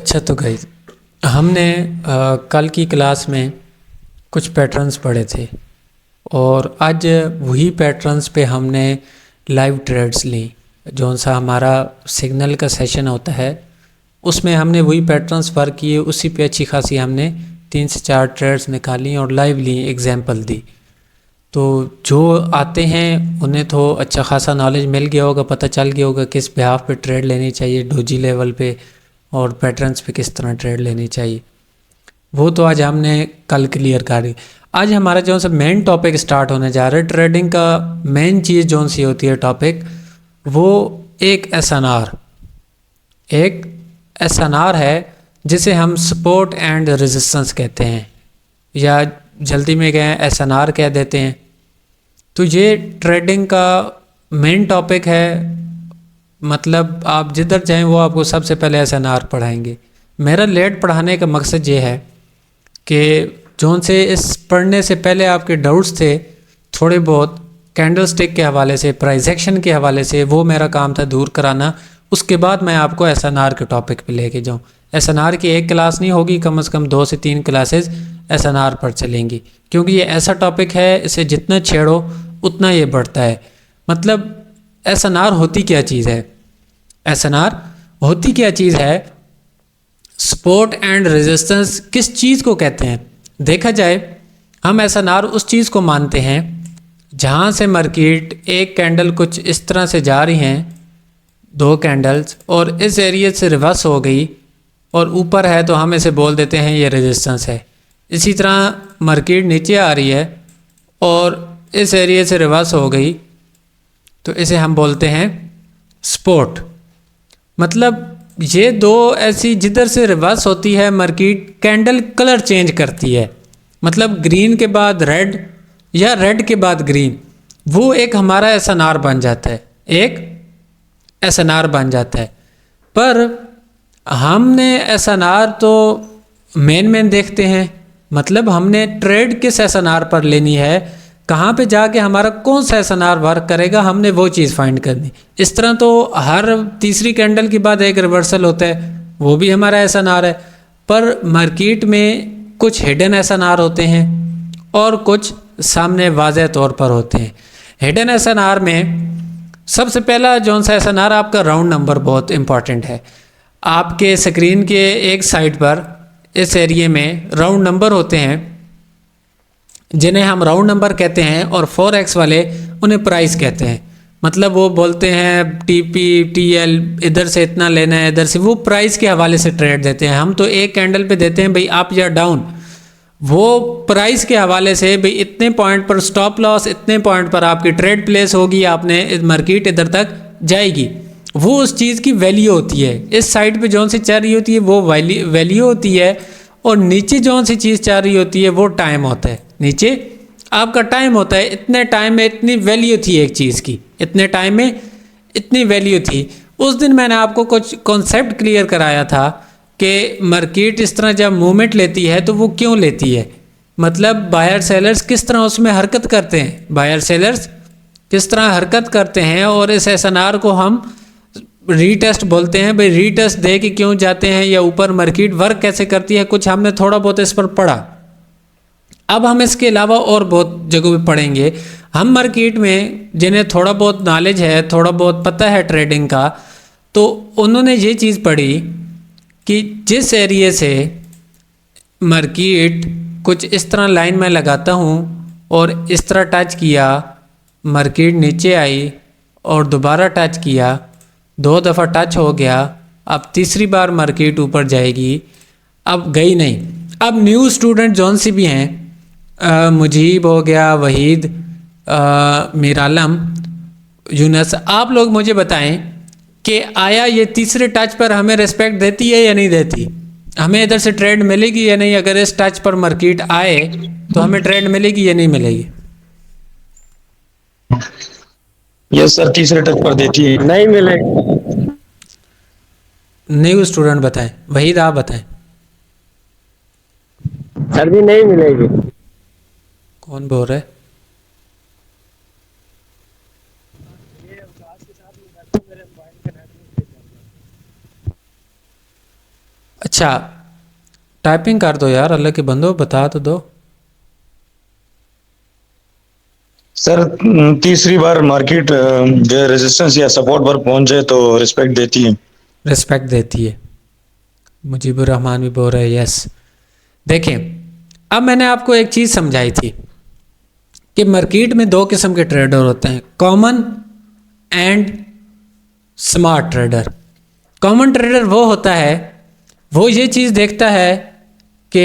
अच्छा तो गई हमने कल की क्लास में कुछ पैटर्न्स पढ़े थे और आज वही पैटर्न्स पे हमने लाइव ट्रेड्स ली। जौन सा हमारा सिग्नल का सेशन होता है उसमें हमने वही पैटर्न्स वर्क किए, उसी पे अच्छी खासी हमने 3 से 4 ट्रेड्स निकाली और लाइव ली, एग्जाम्पल दी। तो जो आते हैं उन्हें तो अच्छा खासा नॉलेज मिल गया होगा, पता चल गया होगा किस बिहाफ पे ट्रेड लेनी चाहिए, डोजी लेवल पे और पैटर्न्स पे किस तरह ट्रेड लेनी चाहिए। वो तो आज हमने कल क्लियर कर दी। आज हमारा जो सा मेन टॉपिक स्टार्ट होने जा रहा है, ट्रेडिंग का मेन चीज़ जो सी होती है टॉपिक, वो एक एस एन आर है जिसे हम सपोर्ट एंड रेजिस्टेंस कहते हैं, या जल्दी में गए एस-एन-आर कह देते हैं। तो ये ट्रेडिंग का मेन टॉपिक है। मतलब आप जिधर जाएं वो आपको सबसे पहले एस-एन-आर पढ़ाएंगे। मेरा लेट पढ़ाने का मकसद ये है कि जोन से इस पढ़ने से पहले आपके डाउट्स थे थोड़े बहुत कैंडल स्टिक के हवाले से, प्राइस एक्शन के हवाले से, वो मेरा काम था दूर कराना। उसके बाद मैं आपको एस-एन-आर के टॉपिक पे लेके जाऊँ। एस-एन-आर की एक क्लास नहीं होगी, कम से कम 2 से 3 क्लासेस एस-एन-आर पर चलेंगी, क्योंकि ये ऐसा टॉपिक है इसे जितना छेड़ो उतना ये बढ़ता है। मतलब एस-एन-आर होती क्या चीज़ है? एस-एन-आर होती क्या चीज़ है? सपोर्ट एंड रेजिस्टेंस किस चीज़ को कहते हैं? देखा जाए, हम एस-एन-आर उस चीज़ को मानते हैं जहाँ से मार्केट एक कैंडल कुछ इस तरह से जा रही हैं, 2 कैंडल्स, और इस एरिया से रिवर्स हो गई और ऊपर है तो हम इसे बोल देते हैं ये रेजिस्टेंस है। इसी तरह मार्केट नीचे आ रही है और इस एरिया से रिवर्स हो गई तो इसे हम बोलते हैं सपोर्ट। मतलब ये दो ऐसी जिधर से रिवर्स होती है मार्केट, कैंडल कलर चेंज करती है। मतलब ग्रीन के बाद रेड या रेड के बाद ग्रीन, वो एक हमारा एस-एन-आर बन जाता है, एक एस-एन-आर बन जाता है। पर हमने एस-एन-आर तो मेन देखते हैं। मतलब हमने ट्रेड किस एस-एन-आर पर लेनी है, कहाँ पे जाके हमारा कौन सा एस-एन-आर वर्क करेगा, हमने वो चीज़ फाइंड करनी। इस तरह तो हर तीसरी कैंडल के बाद एक रिवर्सल होता है, वो भी हमारा एस-एन-आर है। पर मार्केट में कुछ हिडन एस-एन-आर होते हैं और कुछ सामने वाज़ेह तौर पर होते हैं। हिडन एस-एन-आर में सबसे पहला जौन सा एस-एन-आर, आपका राउंड नंबर बहुत इंपॉर्टेंट है। आपके स्क्रीन के एक साइड पर इस एरिए में राउंड नंबर होते हैं जिन्हें हम राउंड नंबर कहते हैं, और 4x वाले उन्हें प्राइस कहते हैं। मतलब वो बोलते हैं टीपी टीएल, इधर से इतना लेना है, इधर से, वो प्राइस के हवाले से ट्रेड देते हैं। हम तो एक कैंडल पे देते हैं भाई अप या डाउन, वो प्राइस के हवाले से भाई इतने पॉइंट पर स्टॉप लॉस, इतने पॉइंट पर आपकी ट्रेड प्लेस होगी, आपने मार्केट इधर तक जाएगी, वो उस चीज़ की वैल्यू होती है। इस साइड पे जौन सी चल रही होती है वो वैल्यू होती है, और नीचे जौन सी चीज़ चल रही होती है वो टाइम होता है। नीचे आपका टाइम होता है, इतने टाइम में इतनी वैल्यू थी एक चीज़ की, इतने टाइम में इतनी वैल्यू थी। उस दिन मैंने आपको कुछ कॉन्सेप्ट क्लियर कराया था कि मार्केट इस तरह जब मूवमेंट लेती है तो वो क्यों लेती है। मतलब बायर सेलर्स किस तरह उसमें हरकत करते हैं, बायर सेलर्स किस तरह हरकत करते हैं, और इस एस-एन-आर को हम रीटेस्ट बोलते हैं। भाई रीटेस्ट दे के क्यों जाते हैं, या ऊपर मार्केट वर्क कैसे करती है, कुछ हमने थोड़ा बहुत इस पर पढ़ा। अब हम इसके अलावा और बहुत जगह पे पढ़ेंगे। हम मार्केट में जिन्हें थोड़ा बहुत नॉलेज है, थोड़ा बहुत पता है ट्रेडिंग का, तो उन्होंने ये चीज़ पढ़ी कि जिस एरिया से मार्केट कुछ इस तरह लाइन में लगाता हूँ और इस तरह टच किया, मार्केट नीचे आई और दोबारा टच किया, 2 दफ़ा टच हो गया, अब तीसरी बार मार्केट ऊपर जाएगी, अब गई नहीं। अब न्यू स्टूडेंट जौन सी भी हैं, मुजीब हो गया, वहीद, मीरालम, यूनस, आप लोग मुझे बताएं कि आया ये तीसरे टच पर हमें रिस्पेक्ट देती है या नहीं देती? हमें इधर से ट्रेड मिलेगी या नहीं? अगर इस टच पर मार्केट आए तो हमें ट्रेड मिलेगी या नहीं मिलेगी? यस सर, तीसरे टच पर देती है। नहीं मिलेगी। न्यू स्टूडेंट बताएं, वहीद आप बताएं। सर जी नहीं मिलेगी। कौन बोल रहा है? अच्छा, अच्छा, टाइपिंग कर दो यार, अल्लाह के बंदो, बता तो दो। सर तीसरी बार मार्केट जो रेजिस्टेंस या सपोर्ट पर पहुंच जाए तो रिस्पेक्ट देती है। रिस्पेक्ट देती है। मुजीबुर रहमान भी बोल रहे हैं यस। देखें, अब मैंने आपको एक चीज़ समझाई थी कि मार्केट में दो किस्म के ट्रेडर होते हैं, common and smart trader. Common trader वो होता है, वो ये चीज़ देखता है कि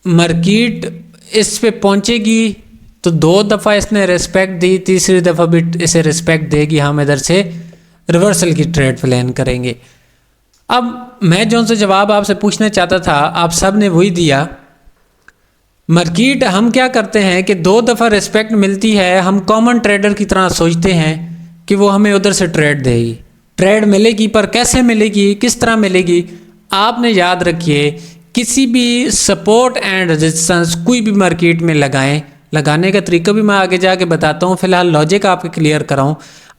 मार्केट इस पे पहुंचेगी तो 2 दफ़ा इसने रिस्पेक्ट दी, तीसरी दफ़ा भी इसे रिस्पेक्ट देगी, हम इधर से रिवर्सल की ट्रेड प्लान करेंगे। अब मैं जो सा जवाब आपसे पूछना चाहता था, आप सब ने वही दिया। मार्केट हम क्या करते हैं कि 2 दफ़ा रिस्पेक्ट मिलती है, हम कॉमन ट्रेडर की तरह सोचते हैं कि वो हमें उधर से ट्रेड देगी। ट्रेड मिलेगी, पर कैसे मिलेगी, किस तरह मिलेगी? आपने याद रखिए, किसी भी सपोर्ट एंड रेजिस्टेंस कोई भी मार्केट में लगाएं, लगाने का तरीका भी मैं आगे जाके बताता हूँ, फिलहाल लॉजिक आपके क्लियर कराऊँ।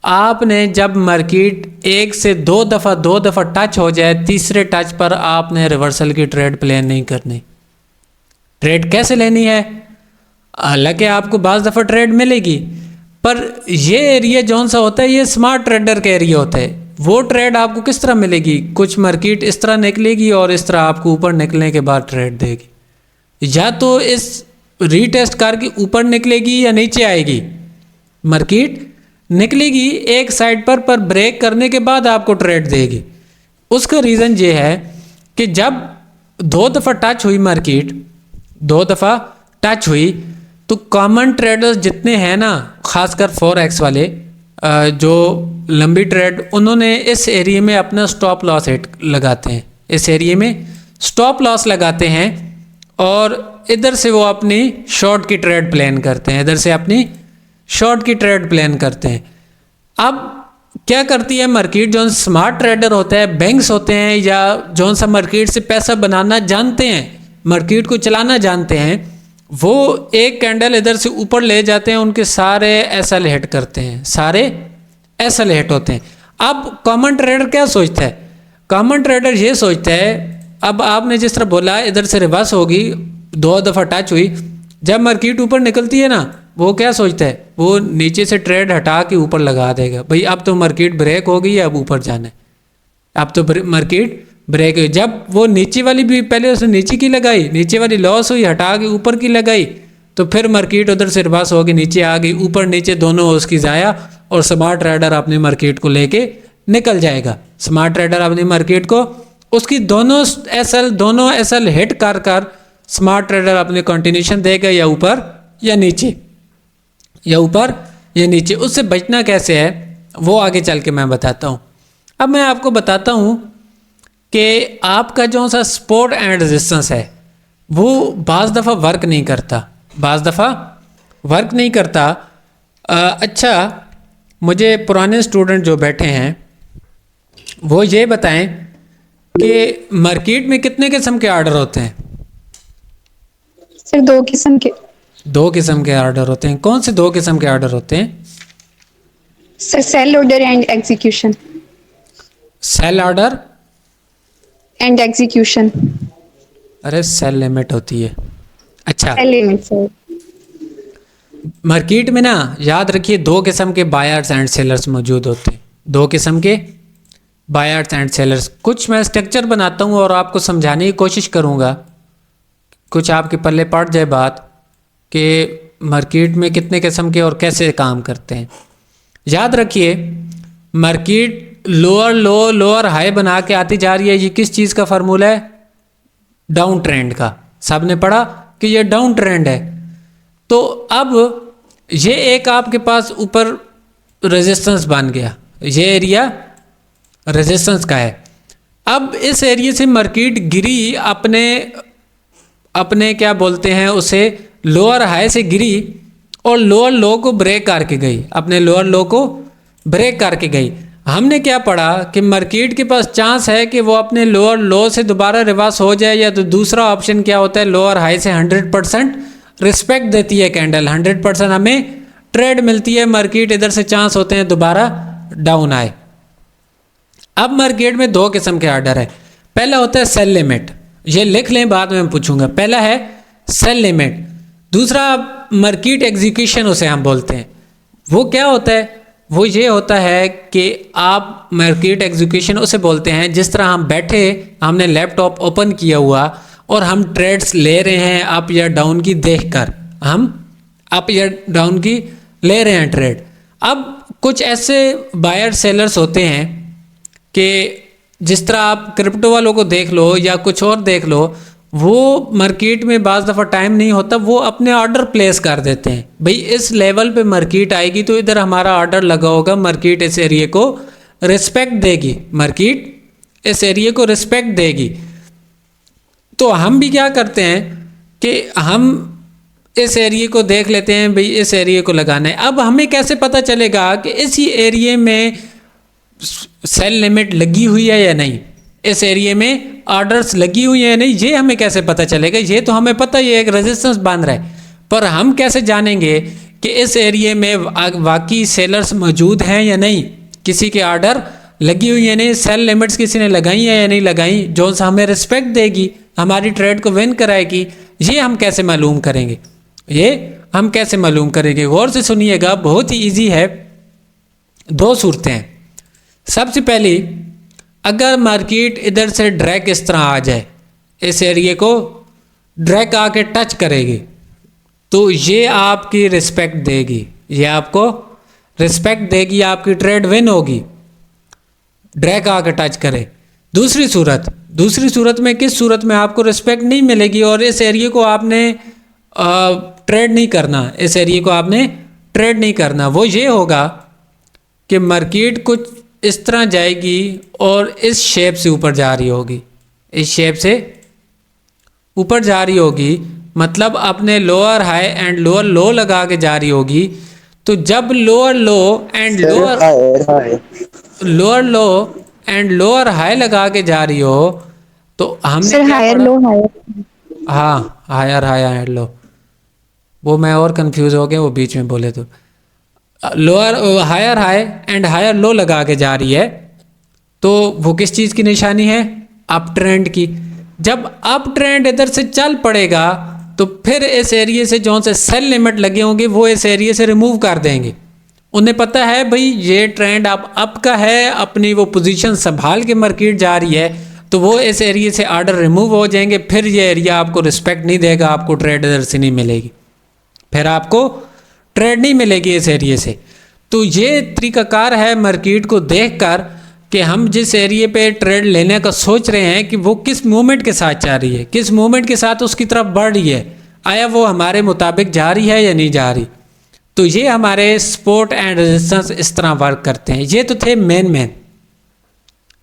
आपने जब मार्केट 1 से 2 दफ़ा टच हो जाए, तीसरे टच पर आपने रिवर्सल की ट्रेड प्लान नहीं करनी। ट्रेड कैसे लेनी है? हालांकि आपको बाज़ दफ़ा ट्रेड मिलेगी, पर ये एरिया जौन सा होता है ये स्मार्ट ट्रेडर का एरिया होता है। वो ट्रेड आपको किस तरह मिलेगी? कुछ मार्केट इस तरह निकलेगी और इस तरह आपको ऊपर निकलने के बाद ट्रेड देगी। या तो इस रीटेस्ट करके ऊपर निकलेगी या नीचे आएगी। मार्केट निकलेगी एक साइड पर ब्रेक करने के बाद आपको ट्रेड देगी। उसका रीज़न ये है कि जब 2 दफ़ा टच हुई मार्केट, 2 दफ़ा टच हुई, तो कॉमन ट्रेडर्स जितने हैं ना, खासकर फॉरेक्स वाले जो लंबी ट्रेड, उन्होंने इस एरिया में अपना स्टॉप लॉस हिट लगाते हैं। इस एरिया में स्टॉप लॉस लगाते हैं और इधर से वो अपनी शॉर्ट की ट्रेड प्लान करते हैं, इधर से अपनी शॉर्ट की ट्रेड प्लान करते हैं। अब क्या करती है मार्केट, जो स्मार्ट ट्रेडर होता है, बैंक्स होते हैं या जो सा मार्केट से पैसा बनाना जानते हैं, मार्केट को चलाना जानते हैं, वो एक कैंडल इधर से ऊपर ले जाते हैं, उनके सारे एसएल हिट करते हैं, सारे एसएल हिट होते हैं। अब कॉमन ट्रेडर क्या सोचता है? कॉमन ट्रेडर ये सोचता है, अब आपने जिस तरह बोला इधर से रिवर्स होगी, 2 दफ़ा टच हुई, जब मार्केट ऊपर निकलती है ना, वो क्या सोचता है? वो नीचे से ट्रेड हटा के ऊपर लगा देगा, भाई अब तो मार्केट ब्रेक हो गई है, अब ऊपर जाना है, अब तो मार्केट ब्रेक हुई। जब वो नीचे वाली भी पहले उसने नीचे की लगाई, नीचे वाली लॉस हुई, हटा के ऊपर की लगाई, तो फिर मार्केट उधर से रिवर्स होगी, नीचे आ गई, ऊपर नीचे दोनों उसकी जाया, और स्मार्ट ट्रेडर अपनी मार्केट को लेके निकल जाएगा। स्मार्ट ट्रेडर अपनी मार्केट को, उसकी दोनों एसएल हिट कर कर स्मार्ट ट्रेडर अपने कंटिन्यूशन देगा, या ऊपर या नीचे, या ऊपर या नीचे। उससे बचना कैसे है वो आगे चल के मैं बताता हूँ। अब मैं आपको बताता हूँ कि आपका जो सा सपोर्ट एंड रेजिस्टेंस है वो बाज़ दफ़ा वर्क नहीं करता, बाज़ दफ़ा वर्क नहीं करता। अच्छा, मुझे पुराने स्टूडेंट जो बैठे हैं वो ये बताएं कि मार्केट में कितने किस्म के ऑर्डर होते हैं? सर 2 किस्म के। 2 किस्म के ऑर्डर होते हैं। कौन से 2 किस्म के ऑर्डर होते हैं? Sir sell order and execution. Sell order and execution. अरे सेल लिमिट होती है। अच्छा, सेल लिमिट सर। मार्केट में ना याद रखिए 2 किस्म के बायर्स एंड सेलर्स मौजूद होते हैं। 2 किस्म के बायर्स एंड सेलर्स। कुछ मैं स्ट्रक्चर बनाता हूँ और आपको समझाने की कोशिश करूँगा, कुछ आपके पल्ले पड़ जाए बात कि मार्केट में कितने किस्म के और कैसे काम करते हैं। याद रखिए, मार्केट लोअर लो लोअर हाई बना के आती जा रही है। ये किस चीज़ का फार्मूला है? डाउन ट्रेंड का। सब ने पढ़ा कि ये डाउन ट्रेंड है। तो अब ये एक आपके पास ऊपर रेजिस्टेंस बन गया, ये एरिया रेजिस्टेंस का है। अब इस एरिया से मार्केट गिरी, अपने क्या बोलते हैं उसे, लोअर हाई से गिरी और लोअर लो को ब्रेक करके गई, अपने लोअर लो को ब्रेक करके गई। हमने क्या पढ़ा कि मार्केट के पास चांस है कि वो अपने लोअर लो से दोबारा रिवर्स हो जाए, या तो दूसरा ऑप्शन क्या होता है, लोअर हाई से 100% रिस्पेक्ट देती है कैंडल, 100% हमें ट्रेड मिलती है, मार्केट इधर से चांस होते हैं दोबारा डाउन आए। अब मार्केट में 2 किस्म के ऑर्डर है। पहला होता है सेल लिमिट, ये लिख लें, बाद में मैं पूछूंगा। पहला है सेल लिमिट। दूसरा मार्केट एग्जीक्यूशन उसे हम बोलते हैं। वो क्या होता है? वो ये होता है कि आप मार्केट एग्जीक्यूशन उसे बोलते हैं जिस तरह हम बैठे, हमने लैपटॉप ओपन किया हुआ और हम ट्रेड्स ले रहे हैं अप या डाउन की देखकर, हम अप या डाउन की ले रहे हैं ट्रेड। अब कुछ ऐसे बायर सेलर्स होते हैं कि जिस तरह आप क्रिप्टो वालों को देख लो या कुछ और देख लो, वो मार्केट में बाज़ दफ़ा टाइम नहीं होता, वो अपने ऑर्डर प्लेस कर देते हैं। भाई इस लेवल पे मार्केट आएगी तो इधर हमारा ऑर्डर लगा होगा, मार्केट इस एरिया को रिस्पेक्ट देगी, मार्केट इस एरिया को रिस्पेक्ट देगी। तो हम भी क्या करते हैं कि हम इस एरिया को देख लेते हैं, भाई इस एरिया को लगाना है। अब हमें कैसे पता चलेगा कि इसी एरिया में सेल लिमिट लगी हुई है या नहीं, इस एरिया में ऑर्डर्स लगी हुई है या नहीं, ये हमें कैसे पता चलेगा? ये तो हमें पता ही है एक रेजिस्टेंस बन रहा है, पर हम कैसे जानेंगे कि इस एरिया में वाकई सेलर्स मौजूद हैं या नहीं, किसी के ऑर्डर लगी हुई है नहीं, सेल लिमिट्स किसी ने लगाई है या नहीं लगाई, जो सा हमें रिस्पेक्ट देगी, हमारी ट्रेड को विन कराएगी। ये हम कैसे मालूम करेंगे? ये हम कैसे मालूम करेंगे? गौर से सुनिएगा, बहुत ही ईजी है। दो सूरतें हैं। सबसे पहली, अगर मार्केट इधर से ड्रैग इस तरह आ जाए, इस एरिया को ड्रैग आके टच करेगी, तो ये आपकी रिस्पेक्ट देगी, ये आपको रिस्पेक्ट देगी, आपकी ट्रेड विन होगी, ड्रैग आके टच करे। दूसरी सूरत में किस सूरत में आपको रिस्पेक्ट नहीं मिलेगी और इस एरिया को आपने ट्रेड नहीं करना, इस एरिया को आपने ट्रेड नहीं करना। वो ये होगा कि मार्केट कुछ इस तरह जाएगी और इस शेप से ऊपर जा रही होगी, इस शेप से ऊपर जा रही होगी, मतलब अपने लोअर हाई एंड लोअर लो लगा के जा रही होगी। तो जब lower low and lower high लगा के जा रही हो तो हमने सर क्या हायर पढ़ा? लो हायर। हाँ, हायर लो, वो मैं और कंफ्यूज हो गया, वो बीच में बोले तो lower higher high and higher low लगा के जा रही है, तो वो किस चीज़ की निशानी है? अप ट्रेंड की। जब अप ट्रेंड इधर से चल पड़ेगा तो फिर इस एरिया से जो से सेल लिमिट लगे होंगे वो इस एरिया से रिमूव कर देंगे। उन्हें पता है भाई ये ट्रेंड अब अप का है, अपनी वो पोजीशन संभाल के मार्केट जा रही है, तो वो इस एरिया से ऑर्डर रिमूव हो जाएंगे। फिर ये एरिया आपको रिस्पेक्ट नहीं देगा, आपको ट्रेड इधर से नहीं मिलेगी, फिर आपको ट्रेड नहीं मिलेगी इस एरिया से। तो ये तरीकाकार है मार्केट को देखकर कि हम जिस एरिया पे ट्रेड लेने का सोच रहे हैं कि वो किस मूवमेंट के साथ जा रही है, किस मूवमेंट के साथ उसकी तरफ बढ़ रही है, आया वो हमारे मुताबिक जा रही है या नहीं जा रही। तो ये हमारे सपोर्ट एंड रेजिस्टेंस इस तरह वर्क करते हैं। ये तो थे मेन।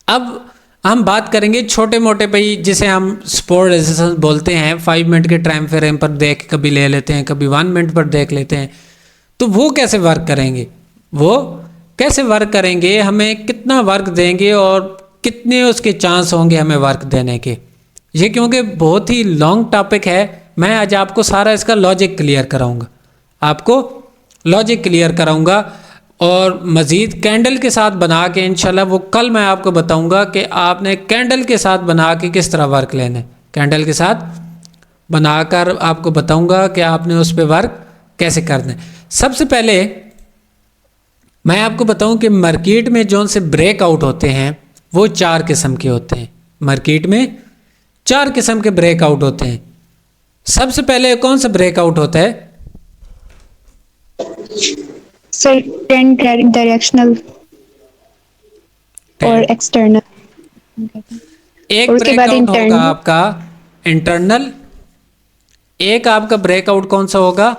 अब हम बात करेंगे छोटे मोटे भाई, जिसे हम सपोर्ट रेजिस्टेंस बोलते हैं। 5 मिनट के टाइम फ्रेम पर देख कभी ले लेते हैं, कभी 1 मिनट पर देख लेते हैं। तो वो कैसे वर्क करेंगे? वो कैसे वर्क करेंगे, हमें कितना वर्क देंगे और कितने उसके चांस होंगे हमें वर्क देने के? ये क्योंकि बहुत ही लॉन्ग टॉपिक है, मैं आज आपको सारा इसका लॉजिक क्लियर कराऊंगा, आपको लॉजिक क्लियर कराऊंगा और मज़ीद कैंडल के साथ बना के इंशाल्लाह वो कल मैं आपको बताऊंगा कि आपने कैंडल के साथ बना के किस तरह वर्क लेना है। कैंडल के साथ बनाकर आपको बताऊंगा कि आपने उस पर वर्क कैसे करना है। सबसे पहले मैं आपको बताऊं कि मार्केट में जो से ब्रेकआउट होते हैं वो 4 किस्म के होते हैं। मार्केट में 4 किस्म के ब्रेकआउट होते हैं। सबसे पहले कौन सा ब्रेकआउट होता है? सर ट्रेंड डायरेक्शनल और एक्सटर्नल, एक और उसके बाद ब्रेकआउट होगा इंटरनल। आपका इंटरनल, एक आपका ब्रेकआउट कौन सा होगा?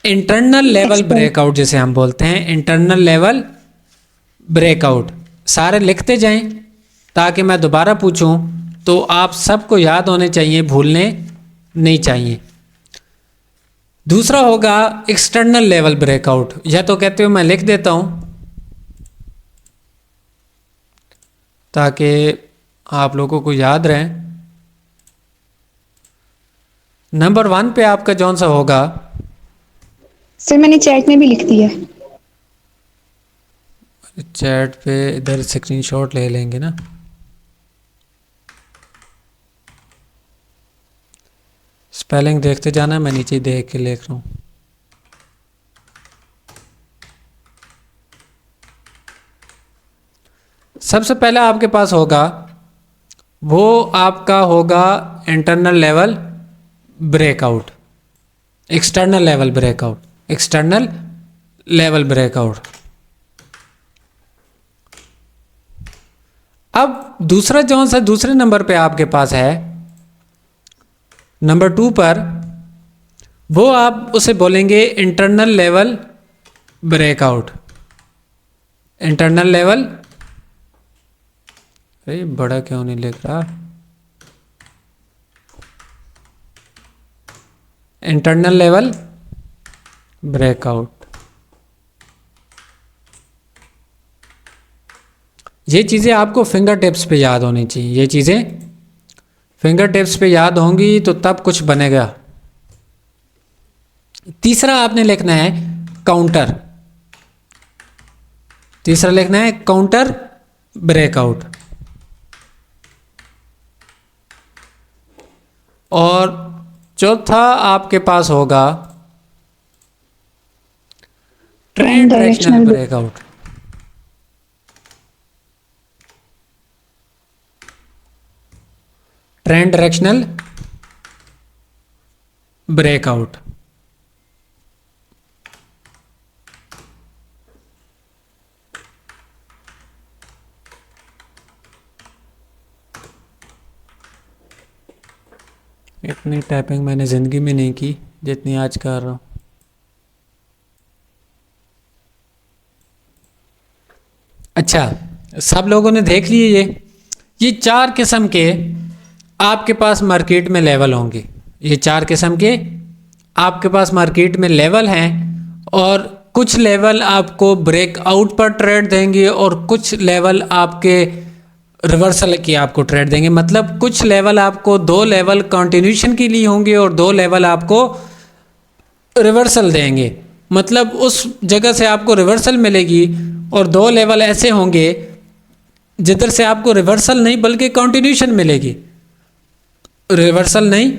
इंटरनल लेवल ब्रेकआउट जिसे हम बोलते हैं, इंटरनल लेवल ब्रेकआउट। सारे लिखते जाएं ताकि मैं दोबारा पूछूं तो आप सबको याद होने चाहिए, भूलने नहीं चाहिए। दूसरा होगा एक्सटर्नल लेवल ब्रेकआउट, या तो कहते हो मैं लिख देता हूं ताकि आप लोगों को याद रहे। नंबर 1 पे आपका जौन सा होगा, सर मैंने चैट में भी लिख दिया। चैट पे इधर स्क्रीनशॉट ले लेंगे ना। स्पेलिंग देखते जाना, मैं नीचे देख के लिख रहा हूँ। सबसे पहले आपके पास होगा वो आपका होगा internal level breakout, external level breakout, external level breakout. अब दूसरा जो सा दूसरे नंबर पे आपके पास है, नंबर 2 पर, वो आप उसे बोलेंगे internal level breakout. Internal level, अरे बड़ा क्यों नहीं लिख रहा, इंटरनल लेवल ब्रेकआउट। ये चीज़ें आपको फिंगर टिप्स पे याद होनी चाहिए, ये चीज़ें फिंगर टिप्स पे याद होंगी तो तब कुछ बनेगा। तीसरा आपने लिखना है काउंटर, तीसरा लिखना है काउंटर ब्रेकआउट। और चौथा आपके पास होगा trend directional breakout. Trend directional breakout. इतनी टाइपिंग मैंने ज़िंदगी में नहीं की जितनी आज कर रहा हूँ। अच्छा, सब लोगों ने देख लिए ये 4 किस्म के आपके पास मार्केट में लेवल होंगे। ये 4 किस्म के आपके पास मार्केट में लेवल हैं, और कुछ लेवल आपको ब्रेकआउट पर ट्रेड देंगे और कुछ लेवल आपके रिवर्सल की आपको ट्रेड देंगे। मतलब कुछ लेवल आपको 2 लेवल कंटिन्यूशन के लिए होंगे और 2 लेवल आपको रिवर्सल देंगे। मतलब उस जगह से आपको रिवर्सल मिलेगी, और 2 लेवल ऐसे होंगे जिधर से आपको रिवर्सल नहीं बल्कि कंटिन्यूशन मिलेगी। रिवर्सल नहीं,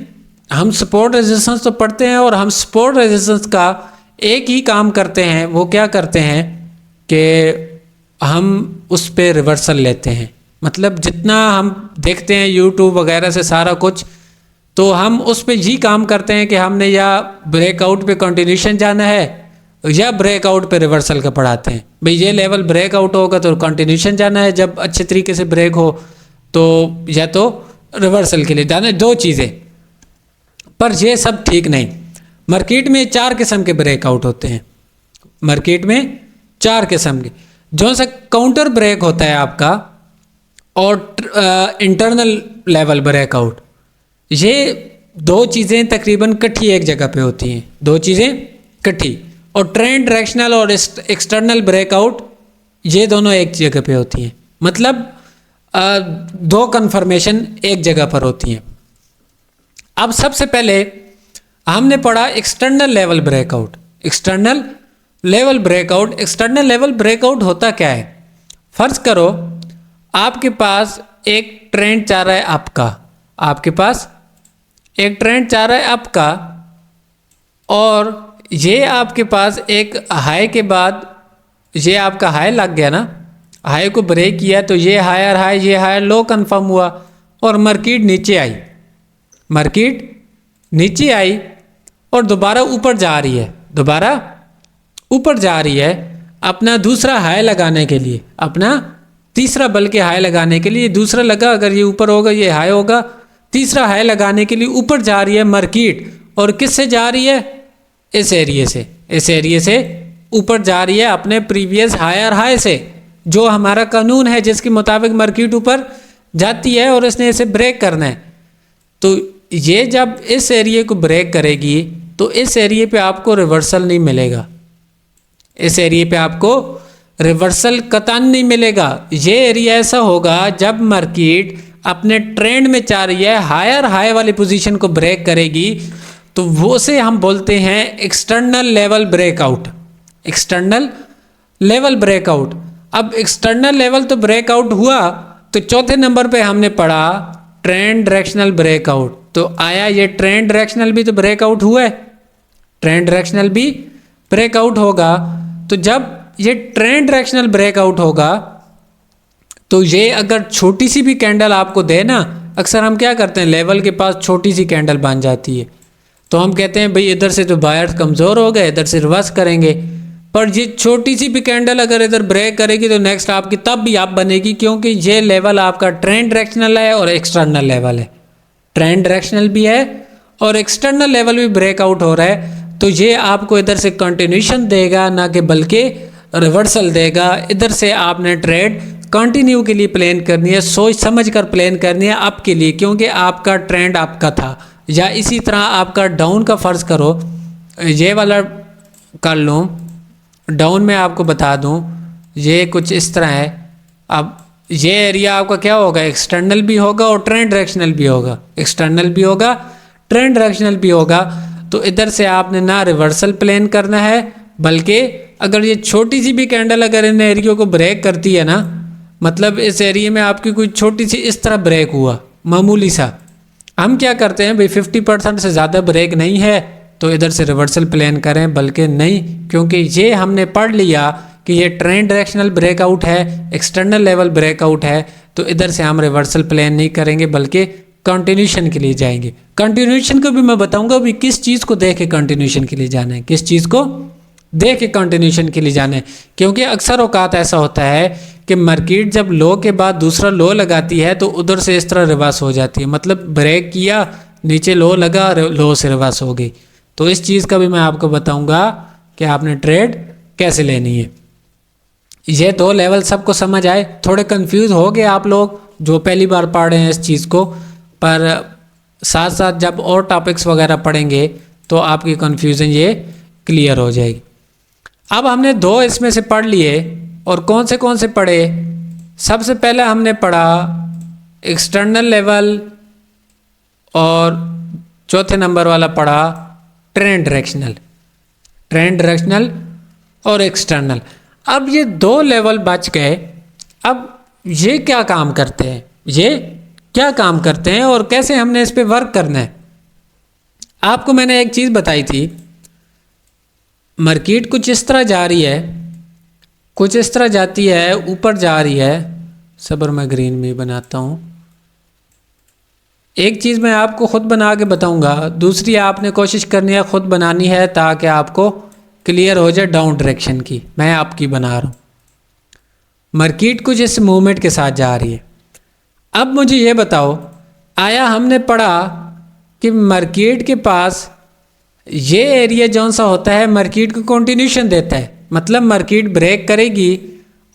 हम सपोर्ट रेजिस्टेंस तो पढ़ते हैं, और हम सपोर्ट रेजिस्टेंस का एक ही काम करते हैं। वो क्या करते हैं कि हम उस पर रिवर्सल लेते हैं। मतलब जितना हम देखते हैं यूट्यूब वगैरह से सारा कुछ, तो हम उस पर यही काम करते हैं कि हमने या ब्रेकआउट पे कंटिन्यूशन जाना है या ब्रेकआउट पे रिवर्सल का पढ़ाते हैं। भाई ये लेवल ब्रेकआउट होगा तो कंटिन्यूशन जाना है, जब अच्छे तरीके से ब्रेक हो तो, या तो रिवर्सल के लिए जाना है, 2 चीज़ें। पर ये सब ठीक नहीं। मार्केट में 4 किस्म के ब्रेकआउट होते हैं। मार्केट में 4 किस्म के, जो सा काउंटर ब्रेक होता है आपका, और इंटरनल लेवल ब्रेकआउट। ये 2 चीज़ें तकरीबन इकट्ठी एक जगह पे होती हैं, 2 चीज़ें इकट्ठी। और ट्रेंड डायरेक्शनल और एक्सटर्नल ब्रेकआउट, ये दोनों एक जगह पे होती हैं। मतलब 2 कन्फर्मेशन एक जगह पर होती हैं। अब सबसे पहले हमने पढ़ा external level breakout. External level breakout, external level breakout होता क्या है? फर्ज करो आपके पास एक ट्रेंड चाह रहा है आपका, आपके पास एक ट्रेंड चाह रहा है आपका, और ये आपके पास एक हाई के बाद, ये आपका हाई लग गया ना, हाई को ब्रेक किया तो ये हायर हाई, ये हायर लो कंफर्म हुआ, और मार्केट नीचे आई, मार्केट नीचे आई और दोबारा ऊपर जा रही है, दोबारा ऊपर जा रही है अपना दूसरा हाई लगाने के लिए, अपना तीसरा बल्कि हाई लगाने के लिए। दूसरा लगा, अगर ये ऊपर होगा ये हाई होगा, तीसरा हाई लगाने के लिए ऊपर जा रही है मार्केट। और किससे जा रही है? इस एरिया से, इस एरिया से ऊपर जा रही है अपने प्रीवियस हायर हाई से, जो हमारा कानून है जिसके मुताबिक मार्केट ऊपर जाती है और इसने इसे ब्रेक करना है। तो ये जब इस एरिया को ब्रेक करेगी तो इस एरिया पे आपको रिवर्सल नहीं मिलेगा, इस एरिया पे आपको रिवर्सल कतई नहीं मिलेगा। ये एरिया ऐसा होगा जब मार्केट अपने ट्रेंड में जा रही है, हायर हाई वाली पोजीशन को ब्रेक करेगी, तो वो से हम बोलते हैं external level breakout, external level breakout. अब एक्सटर्नल लेवल तो ब्रेकआउट हुआ, तो चौथे नंबर पे हमने पढ़ा ट्रेंड डायरेक्शनल ब्रेकआउट। तो आया ये ट्रेंड डायरेक्शनल भी तो ब्रेकआउट हुआ है, ट्रेंड डायरेक्शनल भी ब्रेकआउट होगा। तो जब ये ट्रेंड डायरेक्शनल ब्रेकआउट होगा तो ये अगर छोटी सी भी कैंडल आपको दे ना, अक्सर हम क्या करते हैं, लेवल के पास छोटी सी कैंडल बन जाती है तो हम कहते हैं भाई इधर से तो बायर्स कमज़ोर हो गए, इधर से रिवर्स करेंगे। पर ये छोटी सी भी कैंडल अगर इधर ब्रेक करेगी तो नेक्स्ट आपकी तब भी आप बनेगी, क्योंकि ये लेवल आपका ट्रेंड डायरेक्शनल है और एक्सटर्नल लेवल है, ट्रेंड डायरेक्शनल भी है और एक्सटर्नल लेवल भी ब्रेकआउट हो रहा है। तो ये आपको इधर से कंटिन्यूशन देगा ना कि बल्कि रिवर्सल देगा। इधर से आपने ट्रेड कंटिन्यू के लिए प्लान करनी है, सोच समझ कर प्लान करनी है अप के लिए, क्योंकि आपका ट्रेंड आपका था। या इसी तरह आपका डाउन का फ़र्ज़ करो, ये वाला कर लूँ, डाउन में आपको बता दूँ ये कुछ इस तरह है। अब ये एरिया आपका क्या होगा, एक्सटर्नल भी होगा और ट्रेंड डायरेक्शनल भी होगा, एक्सटर्नल भी होगा ट्रेंड डायरेक्शनल भी होगा। तो इधर से आपने ना रिवर्सल प्लान करना है, बल्कि अगर ये छोटी सी भी कैंडल अगर इन एरियो को ब्रेक करती है ना, मतलब इस एरिया में आपकी कोई छोटी सी इस तरह ब्रेक हुआ मामूली सा, हम क्या करते हैं भाई 50% से ज़्यादा ब्रेक नहीं है तो इधर से रिवर्सल प्लान करें, बल्कि नहीं, क्योंकि ये हमने पढ़ लिया कि ये ट्रेंड डायरेक्शनल ब्रेकआउट है, एक्सटर्नल लेवल ब्रेकआउट है, तो इधर से हम रिवर्सल प्लान नहीं करेंगे बल्कि कंटिन्यूशन के लिए जाएंगे। कंटिन्यूशन को भी मैं बताऊंगा भी किस चीज़ को देख के कंटिन्यूशन के लिए जाना है, किस चीज़ को देख के कंटिन्यूशन के लिए जाना है। क्योंकि अक्सर औकात ऐसा होता है कि मार्केट जब लो के बाद दूसरा लो लगाती है तो उधर से इस तरह रिवर्स हो जाती है, मतलब ब्रेक किया नीचे लो लगा, लो से रिवर्स हो गई। तो इस चीज़ का भी मैं आपको बताऊंगा कि आपने ट्रेड कैसे लेनी है। ये दो लेवल सबको समझ आए, थोड़े कंफ्यूज हो गए आप लोग जो पहली बार पढ़ रहे हैं इस चीज़ को, पर साथ साथ जब और टॉपिक्स वगैरह पढ़ेंगे तो आपकी कंफ्यूजन ये क्लियर हो जाएगी। अब हमने दो इसमें से पढ़ लिए, और कौन से पढ़े, सबसे पहले हमने पढ़ा एक्सटर्नल लेवल और चौथे नंबर वाला पढ़ा ट्रेंड डायरेक्शनल, ट्रेंड डायरेक्शनल और एक्सटर्नल। अब ये दो लेवल बच गए। अब ये क्या काम करते हैं, ये क्या काम करते हैं और कैसे हमने इस पे वर्क करना है। आपको मैंने एक चीज़ बताई थी, मार्केट कुछ इस तरह जा रही है, कुछ इस तरह जाती है, ऊपर जा रही है। सबर मैं ग्रीन में बनाता हूँ। एक चीज़ मैं आपको ख़ुद बना के बताऊँगा, दूसरी आपने कोशिश करनी है ख़ुद बनानी है ताकि आपको क्लियर हो जाए डाउन डायरेक्शन की। मैं आपकी बना रहा हूँ। मार्केट कुछ इस मूवमेंट के साथ जा रही है। अब मुझे ये बताओ, आया हमने पढ़ा कि मार्केट के पास ये एरिया जौन सा होता है मार्केट को कंटिन्यूशन देता है, मतलब मार्केट ब्रेक करेगी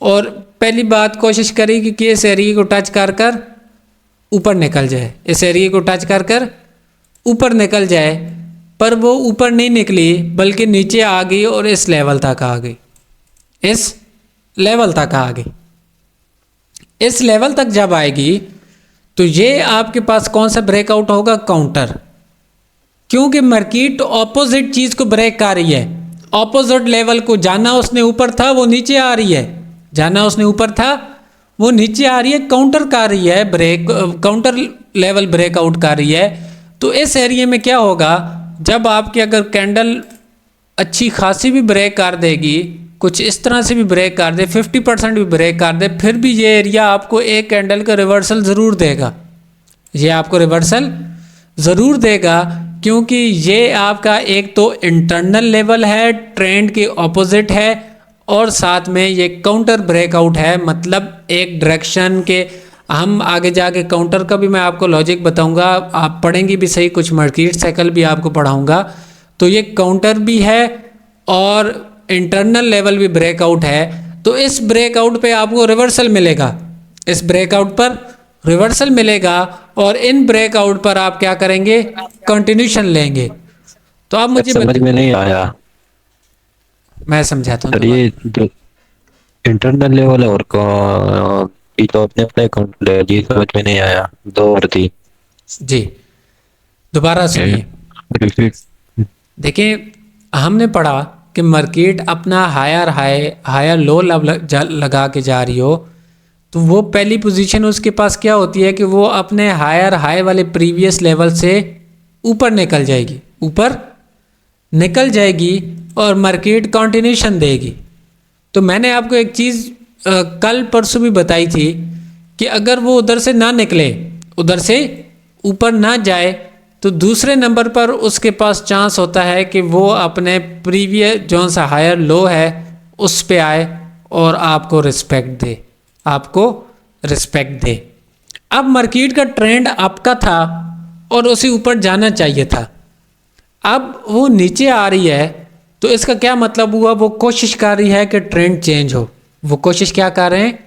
और पहली बात कोशिश करेगी कि इस एरिया को टच कर कर ऊपर निकल जाए, इस एरिया को टच कर कर ऊपर निकल जाए, पर वो ऊपर नहीं निकली बल्कि नीचे आ गई और इस लेवल तक आ गई, इस लेवल तक आ गई। इस लेवल तक जब आएगी तो ये आपके पास कौन सा ब्रेकआउट होगा, काउंटर, क्योंकि मार्केट ऑपोजिट चीज़ को ब्रेक कर रही है, ऑपोजिट लेवल को। जाना उसने ऊपर था वो नीचे आ रही है, जाना उसने ऊपर था वो नीचे आ रही है, काउंटर कर रही है, ब्रेक काउंटर लेवल ब्रेकआउट कर रही है। तो इस एरिया में क्या होगा, जब आपकी अगर कैंडल अच्छी खासी भी ब्रेक कर देगी, कुछ इस तरह से भी ब्रेक कर दे, 50% भी ब्रेक कर दे, फिर भी ये एरिया आपको एक कैंडल का रिवर्सल ज़रूर देगा, ये आपको रिवर्सल ज़रूर देगा, क्योंकि ये आपका एक तो इंटरनल लेवल है, ट्रेंड के ऑपोजिट है, और साथ में ये काउंटर ब्रेकआउट है, मतलब एक डायरेक्शन के। हम आगे जाके काउंटर का भी मैं आपको लॉजिक बताऊंगा, आप पढ़ेंगे भी सही, कुछ मार्केट साइकिल भी आपको पढ़ाऊंगा। तो ये काउंटर भी है और इंटरनल लेवल भी ब्रेकआउट है। तो इस ब्रेकआउट पे आपको रिवर्सल मिलेगा, इस ब्रेकआउट पर रिवर्सल मिलेगा, और इन ब्रेकआउट पर आप क्या करेंगे, कंटिन्यूशन लेंगे। तो आप मुझे समझ में नहीं आया, मैं समझाता हूँ। ये जो इंटरनल लेवल है और ये तो अपने अपने अकाउंट ले, ये समझ में नहीं आया, दो और थी जी, दोबारा सुनिए। देखिए, हमने पढ़ा कि मार्केट अपना हायर हाई हायर लो लगा के जा रही हो, तो वो पहली पोजीशन उसके पास क्या होती है कि वो अपने हायर हाई वाले प्रीवियस लेवल से ऊपर निकल जाएगी, ऊपर निकल जाएगी और मार्केट कंटिन्यूशन देगी। तो मैंने आपको एक चीज़ कल परसों भी बताई थी कि अगर वो उधर से ना निकले, उधर से ऊपर ना जाए, तो दूसरे नंबर पर उसके पास चांस होता है कि वो अपने प्रीवियस जो सा हायर लो है उस पे आए और आपको रिस्पेक्ट दे, आपको रिस्पेक्ट दे। अब मार्केट का ट्रेंड आपका था और उसे ऊपर जाना चाहिए था, अब वो नीचे आ रही है, तो इसका क्या मतलब हुआ, वो कोशिश कर रही है कि ट्रेंड चेंज हो। वो कोशिश क्या कर रहे हैं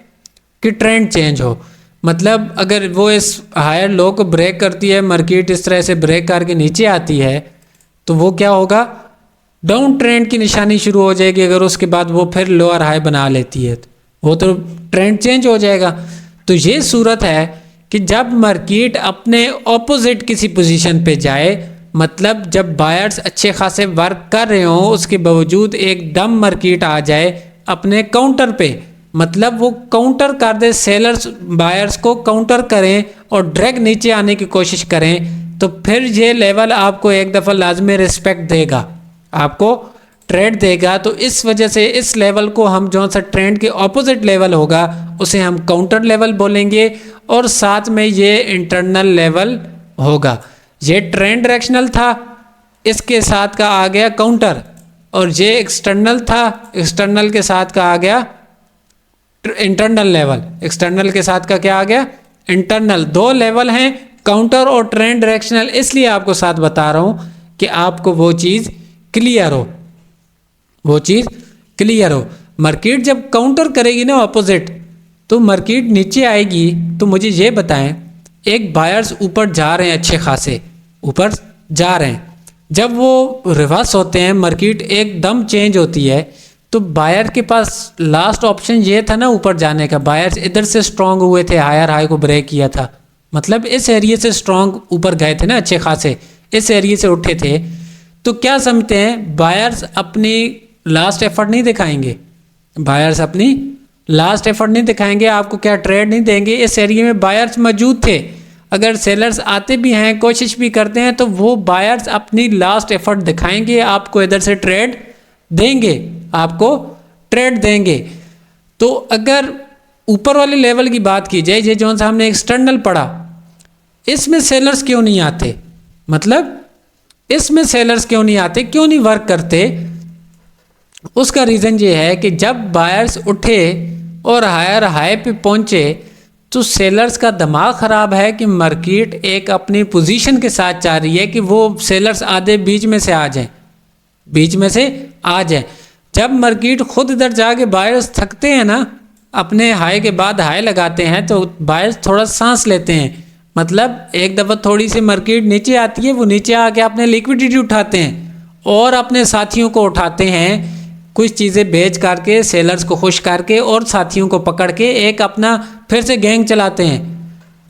कि ट्रेंड चेंज हो। मतलब अगर वो इस हायर लो को ब्रेक करती है, मार्केट इस तरह से ब्रेक करके नीचे आती है, तो वो क्या होगा, डाउन ट्रेंड की निशानी शुरू हो जाएगी। अगर उसके बाद वो फिर लोअर हाई बना लेती है, वो तो ट्रेंड चेंज हो जाएगा। तो ये सूरत है कि जब मार्केट अपने ऑपोजिट किसी पोजीशन पे जाए, मतलब जब बायर्स अच्छे खासे वर्क कर रहे हों, उसके बावजूद एकदम मार्केट आ जाए अपने काउंटर पे, मतलब वो काउंटर कर दे, सेलर्स बायर्स को काउंटर करें और ड्रैग नीचे आने की कोशिश करें, तो फिर ये लेवल आपको एक दफ़ा लाजमी रिस्पेक्ट देगा, आपको ट्रेड देगा। तो इस वजह से इस लेवल को हम जो सा ट्रेंड के ऑपोजिट लेवल होगा उसे हम काउंटर लेवल बोलेंगे, और साथ में ये इंटरनल लेवल होगा। ये ट्रेंड डायरेक्शनल था, इसके साथ का आ गया काउंटर, और ये एक्सटर्नल था, एक्सटर्नल के साथ का आ गया इंटरनल लेवल, एक्सटर्नल के साथ का क्या आ गया, इंटरनल। दो लेवल हैं, काउंटर और ट्रेंड डायरेक्शनल, इसलिए आपको साथ बता रहा हूं कि आपको वो चीज़ क्लियर हो, वो चीज़ क्लियर हो। मार्केट जब काउंटर करेगी ना ऑपोजिट, तो मार्केट नीचे आएगी। तो मुझे ये बताएं, एक बायर्स ऊपर जा रहे हैं, अच्छे खासे ऊपर जा रहे हैं, जब वो रिवर्स होते हैं, मार्केट एकदम चेंज होती है, तो बायर के पास लास्ट ऑप्शन ये था ना ऊपर जाने का। बायर्स इधर से स्ट्रांग हुए थे, हायर हाई को ब्रेक किया था, मतलब इस एरिया से स्ट्रांग ऊपर गए थे ना, अच्छे खासे इस एरिया से उठे थे। तो क्या समझते हैं, बायर्स अपनी लास्ट एफर्ट नहीं दिखाएंगे, बायर्स अपनी लास्ट एफर्ट नहीं दिखाएंगे, आपको क्या ट्रेड नहीं देंगे। इस एरिया में बायर्स मौजूद थे, अगर सेलर्स आते भी हैं, कोशिश भी करते हैं, तो वो बायर्स अपनी लास्ट एफर्ट दिखाएंगे, आपको इधर से ट्रेड देंगे, आपको ट्रेड देंगे। तो अगर ऊपर वाले लेवल की बात की जाए, ये जो सा हमने एक्सटर्नल पढ़ा, इसमें सेलर्स क्यों नहीं आते, मतलब इसमें सेलर्स क्यों नहीं आते, क्यों नहीं वर्क करते, उसका रीज़न ये है कि जब बायर्स उठे और हायर हाई पे पहुंचे, तो सेलर्स का दिमाग ख़राब है कि मार्केट एक अपनी पोजीशन के साथ चाह रही है कि वो सेलर्स आधे बीच में से आ जाएं, बीच में से आ जाएं। जब मार्केट खुद इधर जाके बायर्स थकते हैं ना, अपने हाई के बाद हाई लगाते हैं, तो बायर्स थोड़ा सांस लेते हैं, मतलब एक दफ़ा थोड़ी सी मार्केट नीचे आती है, वो नीचे आके अपने लिक्विडिटी उठाते हैं और अपने साथियों को उठाते हैं, कुछ चीज़ें बेच करके, सेलर्स को खुश करके और साथियों को पकड़ के एक अपना फिर से गैंग चलाते हैं,